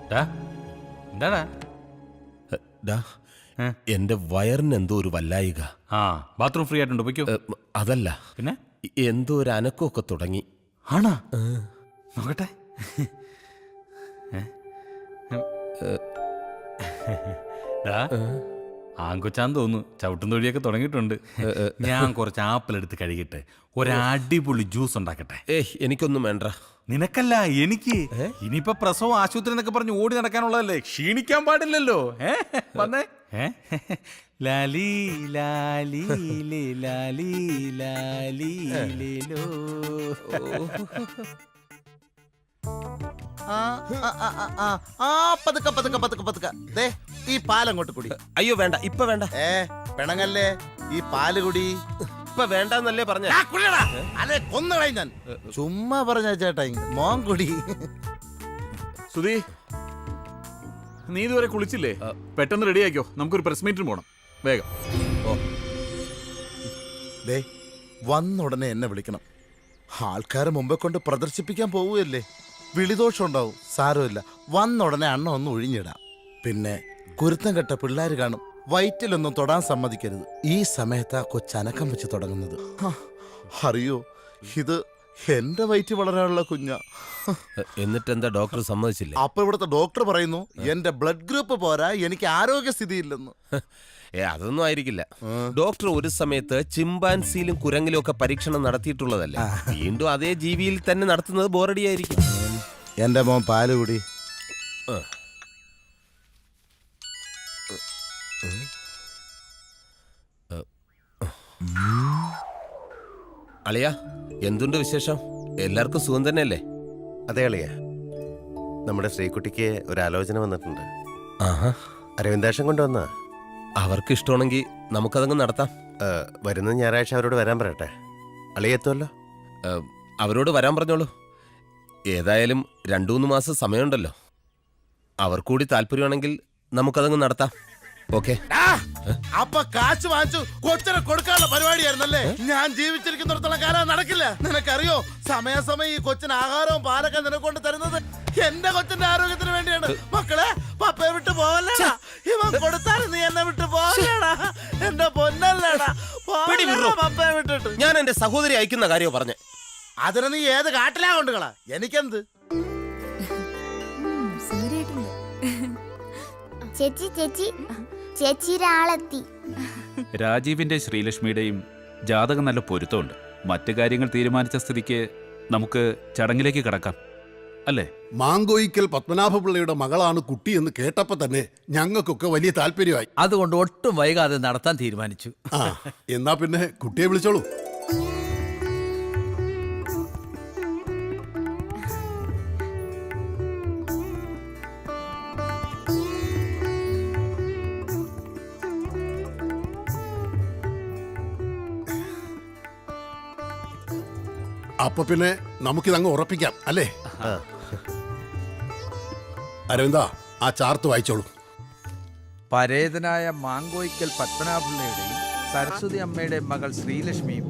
എന്താടാ എന്റെ വയറിന് എന്തോ ഒരു വല്ലായിക. ബാത്റൂം ഫ്രീ ആയിട്ടുണ്ടോ? പൊയ്ക്കോ. അതല്ല, പിന്നെ എന്തോ ഒരു അനക്കമൊക്കെ തുടങ്ങി. ആണോ? നോക്കട്ടെ. ആങ്കൊച്ചാന്ന് തോന്നുന്നു. ചവിട്ടും തൊഴിയൊക്കെ തുടങ്ങിയിട്ടുണ്ട്. ഞാൻ കുറച്ച് ആപ്പിൾ എടുത്ത് കഴുകിട്ട് ഒരടിപൊളി ജ്യൂസ് ഉണ്ടാക്കട്ടെ. എനിക്കൊന്നും വേണ്ട. നിനക്കല്ല, എനിക്ക്. ഇനിയിപ്പോ പ്രസവം ആശുപത്രി എന്നൊക്കെ പറഞ്ഞ് ഓടി നടക്കാനുള്ളതല്ലേ, ക്ഷീണിക്കാൻ പാടില്ലല്ലോ. വന്നേ. ലാലി ലാലി ലാലി ലാലി ലോ. പതുക്കെ പതുക്കെ പതുക്കെ പതുക്കെ. ദേ ഈ പാലങ്ങോട്ട് കുടി. അയ്യോ വേണ്ട, ഇപ്പൊ വേണ്ട. പെണങ്ങല്ലേ, ഈ പാല് കുടി. ഇപ്പൊ വേണ്ടെന്നല്ലേ പറഞ്ഞ? അല്ലെ കൊന്നുകളയും ഞാൻ. ചുമ്മാ പറഞ്ഞ ചേട്ടാ, മോൻ കുടി. സുധി, നീ ഇതുവരെ കുളിച്ചില്ലേ? പെട്ടെന്ന് റെഡി ആക്കിയോ, നമുക്കൊരു പ്രസ് മീറ്റിന് പോണം. വേഗം. ദേ വന്ന ഉടനെ എന്നെ വിളിക്കണം. ആൾക്കാരെ മുമ്പേ കൊണ്ട് പ്രദർശിപ്പിക്കാൻ പോവുകയല്ലേ, വിളിദോഷം ഉണ്ടാവും. സാരമില്ല, വന്ന ഉടനെ അണ്ണ ഒന്ന് ഒഴിഞ്ഞിടാം. പിന്നെ കുരുത്തം കെട്ട പിള്ളേർ കാണും, വയറ്റിലൊന്നും തൊടാൻ സമ്മതിക്കരുത്. ഈ സമയത്താ കൊച്ചനക്കം വെച്ച് തുടങ്ങുന്നത്. അറിയോ, ഇത് എന്റെ വയറ്റ് വളരാനുള്ള കുഞ്ഞ. എന്നിട്ട് എന്താ ഡോക്ടർ സമ്മതിച്ചില്ല? അപ്പൊ ഇവിടുത്തെ ഡോക്ടർ പറയുന്നു എന്റെ ബ്ലഡ് ഗ്രൂപ്പ് പോരാ, എനിക്ക് ആരോഗ്യസ്ഥിതി ഇല്ലെന്ന്. അതൊന്നും ആയിരിക്കില്ല. ഡോക്ടർ ഒരു സമയത്ത് ചിമ്പാൻസിയിലും കുരങ്ങിലും ഒക്കെ പരീക്ഷണം നടത്തിയിട്ടുള്ളതല്ലേ. വീണ്ടും അതേ ജീവിയിൽ തന്നെ നടത്തുന്നത് ബോറടിയായിരിക്കും. എന്റെ മോൻ പാല് കുടി. അളിയ, എന്തുണ്ട് വിശേഷം? എല്ലാവർക്കും സുഖം തന്നെയല്ലേ? അതെ അളിയ, നമ്മുടെ ശ്രീകുട്ടിക്ക് ഒരു ആലോചന വന്നിട്ടുണ്ട്. അരവിന്ദാക്ഷൻ കൊണ്ടുവന്ന. അവർക്ക് ഇഷ്ടമാണെങ്കിൽ നമുക്കതങ്ങ് നടത്താം. വരുന്ന ഞായറാഴ്ച അവരോട് വരാൻ പറയട്ടെ. അളിയ എത്തുമല്ലോ? അവരോട് വരാൻ പറഞ്ഞോളൂ. ഏതായാലും 2-3 മാസം സമയമുണ്ടല്ലോ. അവർക്കൂടി താല്പര്യമാണെങ്കിൽ നമുക്കതങ്ങ് നടത്താം. ഓക്കെ. അപ്പൊ കാശ് വാങ്ങിച്ചു കൊച്ചിനെ കൊടുക്കാനുള്ള പരിപാടിയായിരുന്നല്ലേ? ഞാൻ ജീവിച്ചിരിക്കുന്നിടത്തോളം കാലം നടക്കില്ല. നിനക്കറിയോ, സമയാസമയം ഈ കൊച്ചിന് ആഹാരവും പാലൊക്കെ നിനക്കൊണ്ട് തരുന്നത് എന്റെ കൊച്ചിന്റെ ആരോഗ്യത്തിന് വേണ്ടിയാണ്. മക്കളെ, പപ്പയെ വിട്ട് പോവല്ലേടാ. ഇവൻ കൊടുത്താലും നീ എന്നെ വിട്ട് പോവല്ലേടാ. എന്റെ പൊന്നല്ലേടാ, പപ്പയെ വിട്ടിട്ട്. ഞാൻ എന്റെ സഹോദരി അയക്കുന്ന കാര്യം പറഞ്ഞേ. അതിന് നീ ഏത് കാട്ടിലാ കൊണ്ടുകളാ, എനിക്കെന്ത്? ചേച്ചി ചേച്ചി ചേച്ചിയുടെ ആളെത്തി. രാജീവിന്റെ ശ്രീലക്ഷ്മിയുടെയും ജാതകം നല്ല പൊരുത്തമുണ്ട്. മറ്റു കാര്യങ്ങൾ തീരുമാനിച്ച സ്ഥിതിക്ക് നമുക്ക് ചടങ്ങിലേക്ക് കടക്കാം, അല്ലേ? മാങ്കോയിക്കൽ പത്മനാഭപിള്ളയുടെ മകളാണ് കുട്ടി എന്ന് കേട്ടപ്പോ തന്നെ ഞങ്ങൾക്കൊക്കെ വലിയ താല്പര്യമായി. അതുകൊണ്ട് ഒട്ടും വൈകാതെ നടത്താൻ തീരുമാനിച്ചു. എന്നാ പിന്നെ കുട്ടിയെ വിളിച്ചോളൂ. അപ്പൊ പിന്നെ നമുക്കിതങ്ങ് ഉറപ്പിക്കാം, അല്ലേ? അരവിന്ദ, ആ ചാർത്ത് വായിച്ചോളൂ. പരേതനായ മാങ്കോയിക്കൽ പത്മനാഭപിള്ളയുടെയും സരസ്വതി അമ്മയുടെ മകൾ ശ്രീലക്ഷ്മിയും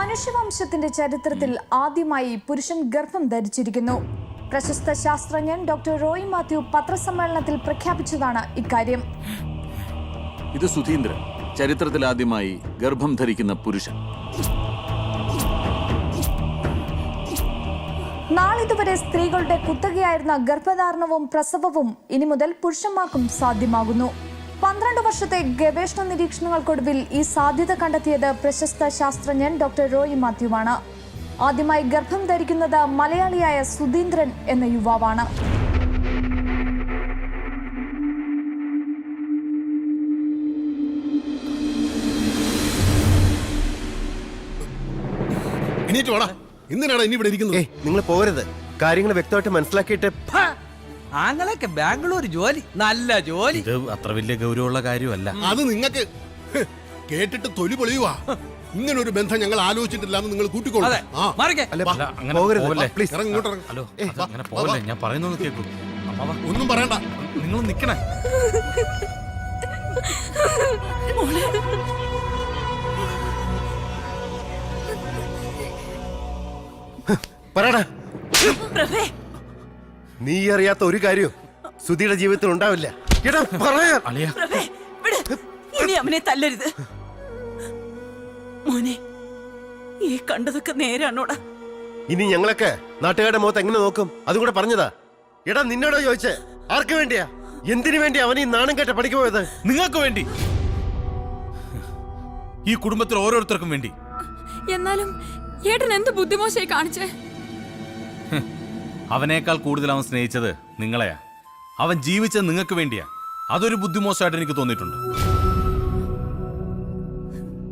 മനുഷ്യവംശത്തിന്റെ ചരിത്രത്തിൽ ആദ്യമായി പുരുഷൻ ഗർഭം ധരിച്ചിരിക്കുന്നു. പ്രശസ്ത ശാസ്ത്രജ്ഞൻ ഡോക്ടർ റോയ് മാത്യു പത്രസമ്മേളനത്തിൽ പ്രഖ്യാപിച്ചതാണ് ഇക്കാര്യം. ഇത് സുധീന്ദ്രൻ, ചരിത്രത്തിൽ ആദ്യമായി ഗർഭം ധരിക്കുന്ന പുരുഷൻ. നാളിതുവരെ സ്ത്രീകളുടെ കുത്തകയായിരുന്ന ഗർഭധാരണവും പ്രസവവും ഇനി മുതൽ പുരുഷന്മാർക്കും സാധ്യമാകുന്നു. 12 വർഷത്തെ ഗവേഷണ നിരീക്ഷണങ്ങൾക്കൊടുവിൽ ഈ സാധ്യത കണ്ടെത്തിയത് പ്രശസ്ത ശാസ്ത്രജ്ഞൻ ഡോക്ടർ റോയ് മാത്യുവാണ്. ആദ്യമായി ഗർഭം ധരിക്കുന്നത് മലയാളിയായ സുധീന്ദ്രൻ എന്ന യുവാവാണ്. എന്തിനാണ് ഇനി ഇവിടെ ഇരിക്കുന്നത്? നിങ്ങൾ പോകരുത്, കാര്യങ്ങൾ വ്യക്തമായിട്ട് മനസ്സിലാക്കിയിട്ട്. ആങ്ങളൊക്കെ ബാംഗ്ലൂർ ജോലി, നല്ല ജോലി. ഇത് അത്ര വലിയ ഗൗരവമുള്ള കാര്യമല്ല. അത് നിങ്ങൾക്ക് കേട്ടിട്ട് തൊലി പൊളിയുവാ. ഇങ്ങനെ ഒരു ബന്ധം ഞങ്ങൾ ആലോചിച്ചിട്ടില്ലാന്ന് നിങ്ങൾ കൂട്ടിക്കോളൂ. ഞാൻ പറയുന്നത് കേൾക്കൂ. ഒന്നും പറയണ്ട, നിങ്ങൾ നിക്കണേ. പറയടാ, പ്രഭേ, നീ അറിയാത്ത ഒരു കാര്യവും സുധിയുടെ ജീവിതത്തിൽ ഉണ്ടാവില്ല. എടാ പറയാ അളിയ പ്രഭേ, വിട്. ഇനി അവനെ തല്ലരുത്. മോനെ, ഈ കണ്ടതൊക്കെ നേരാണോടാ? ഇനി ഞങ്ങളൊക്കെ നാട്ടുകാരുടെ മുഖത്ത് എങ്ങനെ നോക്കും? അതും കൂടെ പറഞ്ഞതാ. എടാ നിന്നോടോ ചോദിച്ചേ, ആർക്ക് വേണ്ടിയാ, എന്തിനു വേണ്ടി അവൻ ഈ നാണം കേട്ട പഠിക്ക് പോയത്? നിങ്ങൾക്ക് വേണ്ടി, ഈ കുടുംബത്തിൽ ഓരോരുത്തർക്കും വേണ്ടി. എന്നാലും ഏട്ടൻ എന്ത് ബുദ്ധിമോശമായി കാണിച്ചേ? അവനേക്കാൾ കൂടുതൽ അവൻ സ്നേഹിച്ചത് നിങ്ങളെയാ. അവൻ ജീവിച്ചത് നിങ്ങൾക്ക് വേണ്ടിയാ. അതൊരു ബുദ്ധിമോശമായിട്ട് എനിക്ക് തോന്നിയിട്ടുണ്ട്.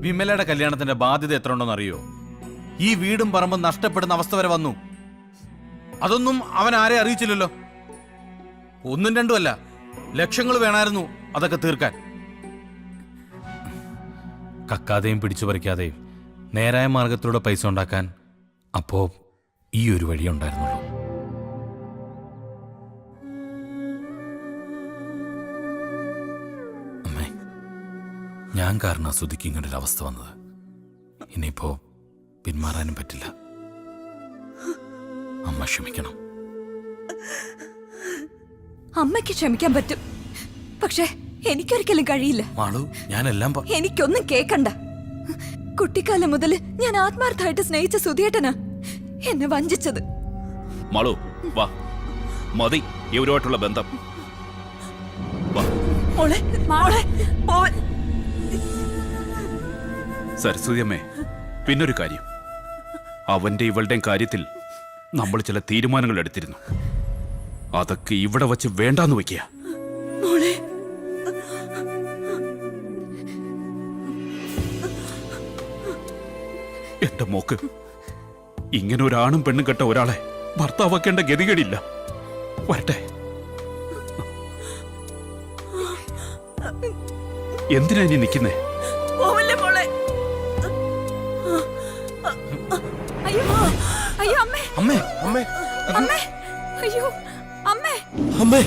വിമലയുടെ കല്യാണത്തിന്റെ ബാധ്യത എത്ര ഉണ്ടെന്ന് അറിയോ? ഈ വീടും പറമ്പും നഷ്ടപ്പെടുന്ന അവസ്ഥ വരെ വന്നു. അതൊന്നും അവൻ ആരെ അറിയിച്ചില്ലല്ലോ. ഒന്നും രണ്ടും അല്ല, ലക്ഷങ്ങൾ വേണമായിരുന്നു അതൊക്കെ തീർക്കാൻ. കക്കാതെയും പിടിച്ചു പറിക്കാതെയും നേരായ മാർഗത്തിലൂടെ പൈസ ഉണ്ടാക്കാൻ അപ്പോ ഈ ഒരു വഴി ഉണ്ടായിരുന്നുള്ളൂ. അമ്മേ, ഞാൻ കാരണം സുധിക്ക് ഇങ്ങനൊരു അവസ്ഥ വന്നത്. ഇനിയിപ്പോ പിന്മാറാനും പറ്റില്ല. അമ്മ ക്ഷമിക്കണം. അമ്മയ്ക്ക് ക്ഷമിക്കാൻ പറ്റും, പക്ഷെ എനിക്കൊരിക്കലും കഴിയില്ല. മാളു, ഞാനെല്ലാം എനിക്കൊന്നും കേക്കണ്ട. കുട്ടിക്കാലം മുതൽ ഞാൻ ആത്മാർത്ഥമായിട്ട് സ്നേഹിച്ച സുധിയേട്ടനാ എന്നെ വഞ്ചിച്ചത്. മാളു വാ, മതി ഇവരുമായിട്ടുള്ള ബന്ധം. മോളെ, മോളെ, മോൻ. സരസ്വതി അമ്മേ, പിന്നൊരു കാര്യം, അവന്റെ ഇവളുടെയും കാര്യത്തിൽ നമ്മൾ ചില തീരുമാനങ്ങൾ എടുത്തിരുന്നു. അതൊക്കെ ഇവിടെ വച്ച് വേണ്ടാന്ന് വെക്കുക. മോളെ, എന്റെ മോക്ക് ഇങ്ങനെ ഒരാണും പെണ്ണും കെട്ട ഒരാളെ ഭർത്താവാക്കേണ്ട ഗതികേടില്ല. വരട്ടെ. എന്തിനാ ഇനി നിൽക്കുന്നേ? പോവല്ലേ മോളെ. അയ്യോ, അയ്യോ അമ്മേ, അമ്മേ, അമ്മേ, അമ്മേ, അയ്യോ അമ്മേ. അമ്മേ,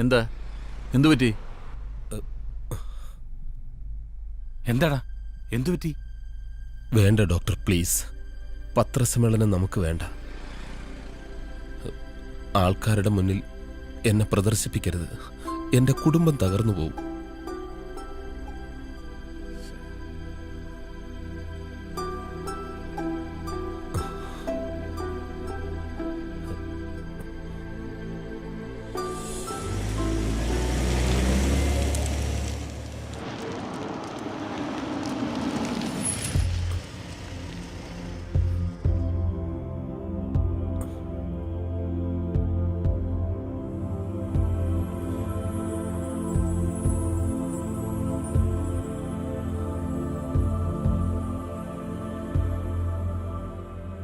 എന്താ, എന്തു പറ്റി? എന്താടാ, എന്തു പറ്റി? വേണ്ട ഡോക്ടർ, പ്ലീസ്. പത്രസമ്മേളനം നമുക്ക് വേണ്ട. ആൾക്കാരുടെ മുന്നിൽ എന്നെ പ്രദർശിപ്പിക്കരുത്. എന്റെ കുടുംബം തകർന്നു പോകും.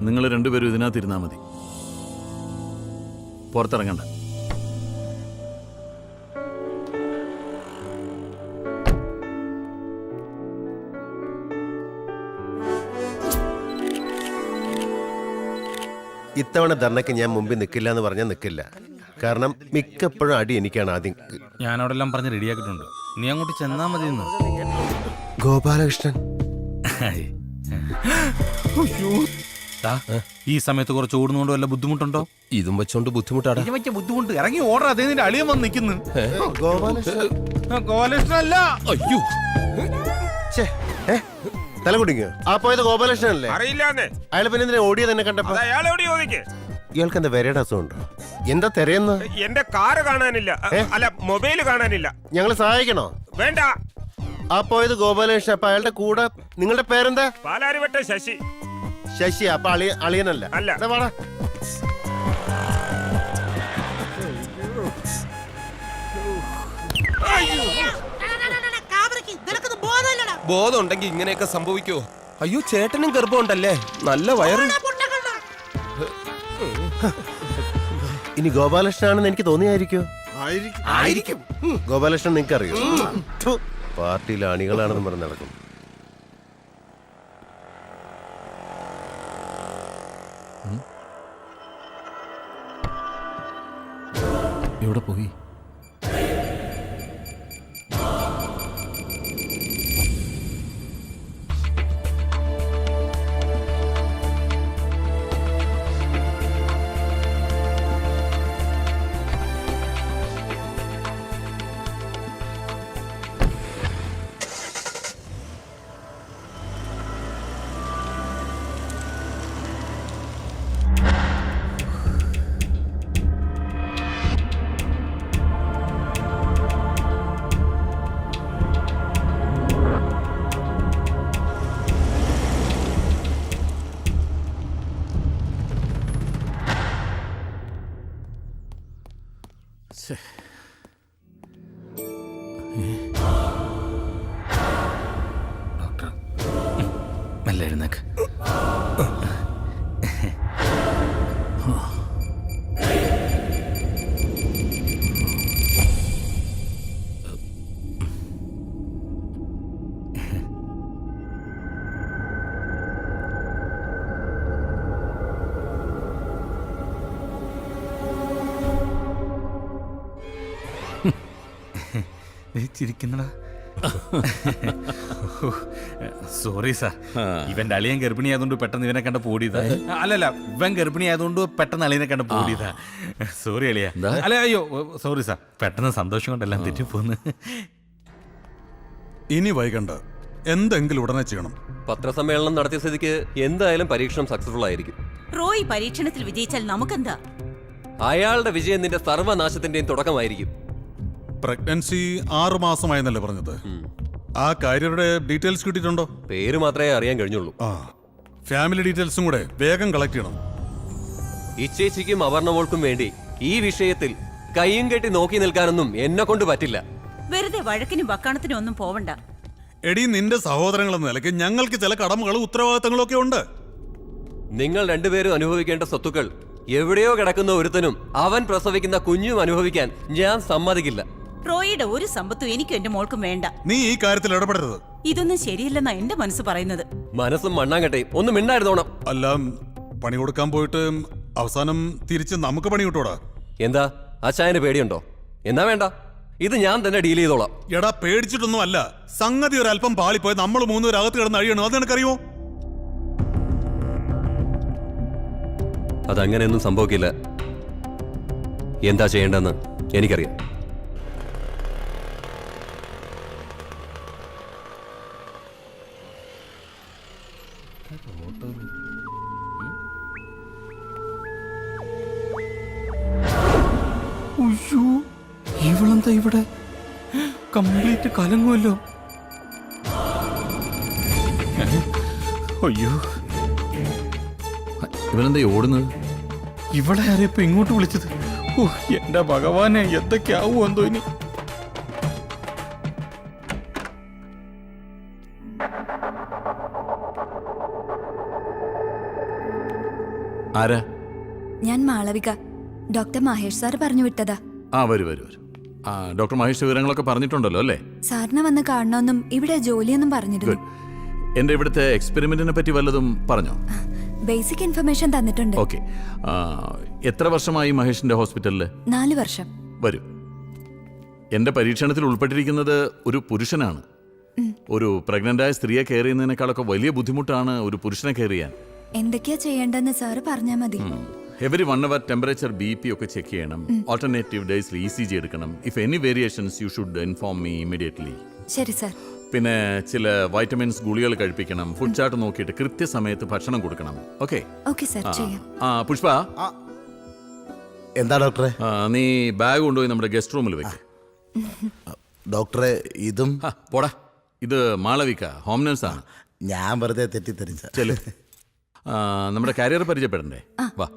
നിങ്ങൾ രണ്ടുപേരും ഇതിനകത്ത് ഇരുന്നാൽ മതി, പുറത്തിറങ്ങണ്ട. ഇത്തവണ ധർണയ്ക്ക് ഞാൻ മുമ്പിൽ നിൽക്കില്ല എന്ന് പറഞ്ഞാൽ നിൽക്കില്ല. കാരണം മിക്കപ്പോഴും അടി എനിക്കാണ് ആദ്യം. ഞാനവിടെല്ലാം പറഞ്ഞ് റെഡിയാക്കിയിട്ടുണ്ട്. നീ അങ്ങോട്ട് ചെന്നാ മതി. ഗോപാലകൃഷ്ണൻ, ഈ സമയത്ത് കുറച്ച് ഓടുന്നോണ്ട് വല്ല ബുദ്ധിമുട്ടുണ്ടോ? ഇതും വെച്ചോണ്ട് ബുദ്ധിമുട്ടാടാ. ബുദ്ധിമുട്ട് ഇറങ്ങി ഓർഡർ. അതേ നിന്റെ അളിയൻ വന്ന് നിൽക്കുന്നു. ഗോപാലകൃഷ്ണൻ അല്ല. അയ്യോ, തല കുടിക്കോ? ആ പോയത് ഗോപാലകൃഷ്ണനല്ലേ? അറിയില്ലാന്നേ. അയാൾ പിന്നെ എന്തിനാ ഓടിയത് തന്നെ കണ്ടപ്പോ? ഇയാൾക്ക് എന്താ വരയുടെ അസുഖമുണ്ടോ? എന്താ തിരയുന്ന? എന്റെ കാറ് കാണാനില്ല, അല്ല മൊബൈല് കാണാനില്ല. ഞങ്ങൾ സഹായിക്കണോ? വേണ്ട. ആ പോയത് ഗോപാലകൃഷ്ണൻ. അപ്പൊ അയാളുടെ കൂടെ നിങ്ങളുടെ പേരെന്താ? പാലാരിവട്ട ശശി. ശശി. അപ്പൊ അളിയനല്ല? അല്ല. വാടാ. ബോധം ഉണ്ടെങ്കിൽ ഇങ്ങനെയൊക്കെ സംഭവിക്കോ? അയ്യോ, ചേട്ടനും ഗർഭമുണ്ടല്ലേ? നല്ല വയറ്. ഇനി ഗോപാലകൃഷ്ണനാണെന്ന് എനിക്ക് തോന്നിയായിരിക്കോ? ആയിരിക്കും. ഗോപാലകൃഷ്ണൻ നിങ്ങൾക്ക് അറിയോ? പാർട്ടിയിലെ അണികളാണെന്ന് പറഞ്ഞ് നടക്കും. എവിടെ പോയി? ഡോക്ടർ മെല്ലെ എഴുന്നേക്ക്. ചിരിക്കുന്നടാ. സോറി സാർ, ഇവന്റെ അളിയൻ ഗർഭിണി ആയതുകൊണ്ട് പെട്ടെന്ന് ഇവനെ കണ്ട പോടിയതാ. അല്ലല്ല, ഇവൻ ഗർഭിണി ആയതുകൊണ്ട് പെട്ടെന്ന് അളിയനെ കണ്ട പോടിയതാ. സോറി അളിയ. അല്ല അയ്യോ സോറി സാർ, പെട്ടെന്ന് സന്തോഷം കൊണ്ടെല്ലാം തെറ്റിപ്പോന്ന്. ഇനി വൈകണ്ട, എന്തെങ്കിലും ഉടനെ ചെയ്യണം. പത്രസമ്മേളനം നടത്തിയ സ്ഥിതിക്ക് എന്തായാലും പരീക്ഷണം സക്സസ്ഫുൾ ആയിരിക്കും. റോയ് പരീക്ഷണത്തിൽ വിജയിച്ചാൽ നമുക്കെന്താ? അയാളുടെ വിജയം നിന്റെ സർവ്വനാശത്തിന്റെയും തുടക്കമായിരിക്കും. പ്രഗ്നൻസി 6 മാസമായെന്നല്ലേ പറഞ്ഞത്? ആ കാര്യയുടെ ഡീറ്റെയിൽസ് കിട്ടിയിട്ടുണ്ടോ? പേര് മാത്രമേ അറിയാൻ കഴിഞ്ഞുള്ളൂ. ഫാമിലി ഡീറ്റെയിൽസും കൂടെ വേഗം കളക്ട് ചെയ്യണം. ഇച്ചേച്ചിക്കും അവർണമോൾക്കും വേണ്ടി ഈ വിഷയത്തിൽ കയ്യും കെട്ടി നോക്കി നിൽക്കാനൊന്നും എന്നെ കൊണ്ട് പറ്റില്ല. വെറുതെ വഴക്കിനും വക്കാണത്തിനും ഒന്നും പോവണ്ട. എടി, നിന്റെ സഹോദരങ്ങളെന്ന നിലയ്ക്ക് ഞങ്ങൾക്ക് ചില കടമകളും ഉത്തരവാദിത്തങ്ങളും ഒക്കെ ഉണ്ട്. നിങ്ങൾ രണ്ടുപേരും അനുഭവിക്കേണ്ട സ്വത്തുക്കൾ എവിടെയോ കിടക്കുന്ന ഒരുത്തനും അവൻ പ്രസവിക്കുന്ന കുഞ്ഞും അനുഭവിക്കാൻ ഞാൻ സമ്മതിക്കില്ല. റോയിയുടെ ഒരു സമ്പത്തും എനിക്കും എന്റെ മോൾക്കും വേണ്ട. നീ ഈ കാര്യത്തിൽ ഇടപെടരുത്. ഇതൊന്നും ശരിയല്ലെന്നാ എന്റെ മനസ്സ് പറയുന്നത്. മനസ്സും മണ്ണാങ്കട്ടെ ഒന്നും മിണ്ടായിരുന്നോണം. അല്ല, പണി കൊടുക്കാൻ പോയിട്ട് അവസാനം തിരിച്ച് നമുക്ക് പണി കിട്ടൂടാ. എന്താ അച്ചായന് പേടിയുണ്ടോ? എന്നാ വേണ്ട, ഇത് ഞാൻ തന്നെ ഡീൽ ചെയ്തോളാം. എടാ, പേടിച്ചിട്ടൊന്നും അല്ല. സംഗതി ഒരല്പം പാളിപ്പോയി നമ്മൾ 3 പേര് അകത്ത് കിടന്ന് അഴിയണം. അത് നിനക്കറിയോ? അതങ്ങനെയൊന്നും സംഭവിക്കില്ല. എന്താ ചെയ്യേണ്ടെന്ന് എനിക്കറിയാം. അയ്യോ, ഇവളെന്താ ഇവിടെ? കംപ്ലീറ്റ് കലങ്ങുമല്ലോ. അയ്യോ, ഇവനെന്താ ഓടുന്നത്? ഇവിടെ ആരെയപ്പോ ഇങ്ങോട്ട് വിളിച്ചത്? ഓ എന്റെ ഭഗവാനെ, എന്തൊക്കെയാവോ എന്തോ ഇനി. ആരാ? ഞാൻ മാളവിക. ഡോക്ടർ മഹേഷ് സാർ പറഞ്ഞു വിട്ടതാ. വരൂ. ഡോക്ടർ മഹേഷ് വിവരങ്ങളൊക്കെ പറഞ്ഞിട്ടുണ്ടല്ലോ അല്ലേ? സാറിനെ വന്ന് കാണണമെന്നും ഇവിടെ ജോലിയൊന്നും പറഞ്ഞിരുന്നു. എന്റെ ഇവിടുത്തെ എക്സ്പെരിമെന്റിനെ പറ്റി വല്ലതും പറഞ്ഞോ? ബേസിക് ഇൻഫർമേഷൻ തന്നിട്ടുണ്ട്. ഓക്കെ. എത്ര വർഷമായി മഹേഷിന്റെ ഹോസ്പിറ്റലില്? 4 വർഷം. വരൂ. എന്റെ പരീക്ഷണത്തിൽ ഉൾപ്പെട്ടിരിക്കുന്നത് ഒരു പുരുഷനാണ്. ഒരു പ്രഗ്നന്റായ സ്ത്രീയെ കെയർ ചെയ്യുന്നതിനേക്കാളൊക്കെ വലിയ ബുദ്ധിമുട്ടാണ് ഒരു പുരുഷനെ കെയർ ചെയ്യാൻ. എന്തൊക്കെയാ ചെയ്യേണ്ടെന്ന് സാറ് പറഞ്ഞാൽ മതി. എവരി 1 hour ടെമ്പറേച്ചർ BP ഒക്കെ ചെക്ക് ചെയ്യണം. ഓൾട്ടർനേറ്റീവ് ഡേയ്സിൽ ECG എടുക്കണം. If any variations you should inform me immediately. ശരി സാർ. പിന്നെ ചില വൈറ്റമിൻസ് ഗുളികൾ കഴിപ്പിക്കണം. ഫുഡ് ചാർട്ട് നോക്കിയിട്ട് കൃത്യസമയത്ത് ഭക്ഷണം കൊടുക്കണം. ഓക്കെ? ഓക്കെ സാർ, ചെയ്യാം. പുഷ്പ, എന്താ ഡോക്ടറെ? നീ ബാഗ് കൊണ്ടുപോയി നമ്മുടെ ഗസ്റ്റ് റൂമിൽ വെക്ക്. ഡോക്ടറെ, ഇതും പോടാ. ഇത് മാളവിക, ഹോം നഴ്സാണ്. ഞാൻ വെറുതെ തെറ്റിദ്ധരിച്ച. നമ്മുടെ കാരിയർ പരിചയപ്പെടണ്ടേ? വാ.